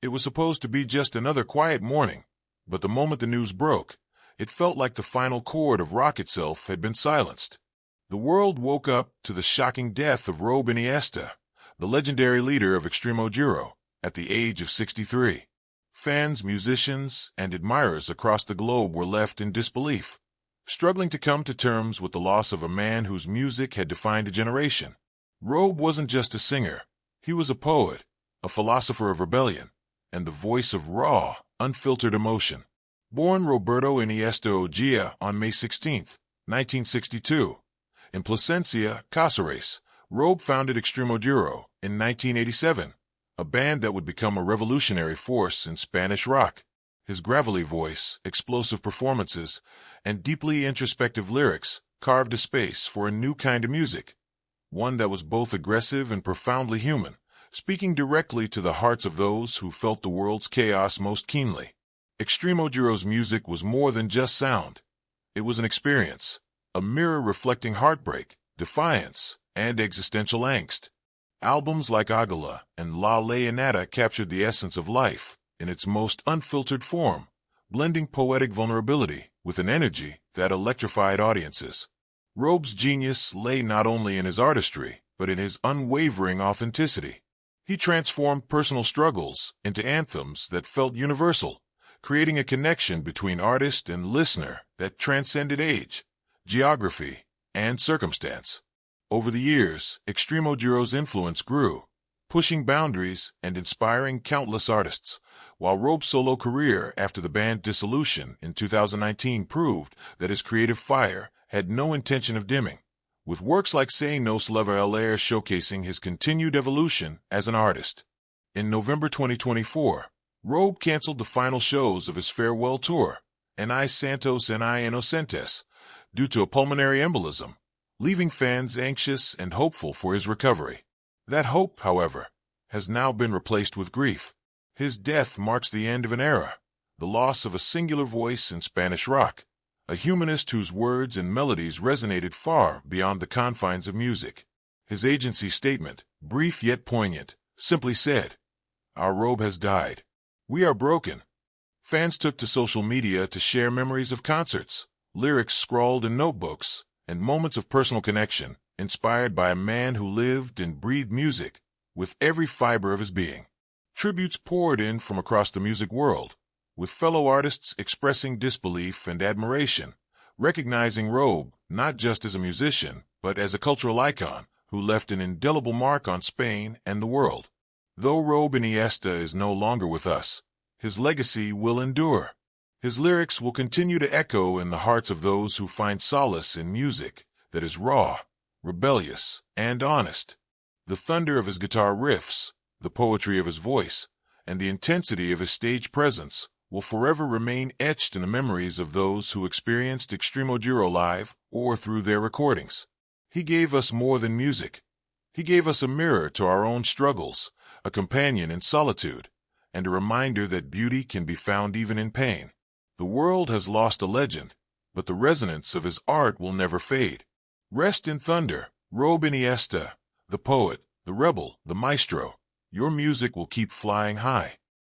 It was supposed to be just another quiet morning, but the moment the news broke, it felt like the final chord of rock itself had been silenced. The world woke up to the shocking death of Robe Iniesta, the legendary leader of Extremoduro, at the age of 63. Fans, musicians, and admirers across the globe were left in disbelief, struggling to come to terms with the loss of a man whose music had defined a generation. Robe wasn't just a singer. He was a poet, a philosopher of rebellion, and the voice of raw, unfiltered emotion. Born Roberto Iniesta Ágila on May 16, 1962, in Plasencia, Cáceres, Robe founded Extremoduro in 1987, a band that would become a revolutionary force in Spanish rock. His gravelly voice, explosive performances, and deeply introspective lyrics carved a space for a new kind of music, one that was both aggressive and profoundly human, speaking directly to the hearts of those who felt the world's chaos most keenly. Extremoduro's music was more than just sound. It was an experience, a mirror reflecting heartbreak, defiance, and existential angst. Albums like Ágila and La innata captured the essence of life in its most unfiltered form, blending poetic vulnerability with an energy that electrified audiences. Robe's genius lay not only in his artistry, but in his unwavering authenticity. He transformed personal struggles into anthems that felt universal, creating a connection between artist and listener that transcended age, geography, and circumstance. Over the years, Extremoduro's influence grew, pushing boundaries and inspiring countless artists, while Robe's solo career after the band Dissolution in 2019 proved that his creative fire had no intention of dimming, with works like Se nos lleva el aire showcasing his continued evolution as an artist. In November 2024, Robe canceled the final shows of his farewell tour, En Santos en Inocentes, due to a pulmonary embolism, leaving fans anxious and hopeful for his recovery. That hope, however, has now been replaced with grief. His death marks the end of an era, the loss of a singular voice in Spanish rock, a humanist whose words and melodies resonated far beyond the confines of music. His agency statement, brief yet poignant, simply said, "Our Robe has died. We are broken." Fans took to social media to share memories of concerts, lyrics scrawled in notebooks, and moments of personal connection, inspired by a man who lived and breathed music with every fiber of his being. Tributes poured in from across the music world, with fellow artists expressing disbelief and admiration, recognizing Robe not just as a musician, but as a cultural icon who left an indelible mark on Spain and the world. Though Robe Iniesta is no longer with us, his legacy will endure. His lyrics will continue to echo in the hearts of those who find solace in music that is raw, rebellious, and honest. The thunder of his guitar riffs, the poetry of his voice, and the intensity of his stage presence will forever remain etched in the memories of those who experienced Extremoduro live or through their recordings. He gave us more than music. He gave us a mirror to our own struggles, a companion in solitude, and a reminder that beauty can be found even in pain. The world has lost a legend, but the resonance of his art will never fade. Rest in thunder, Robe Iniesta, the poet, the rebel, the maestro. Your music will keep flying high.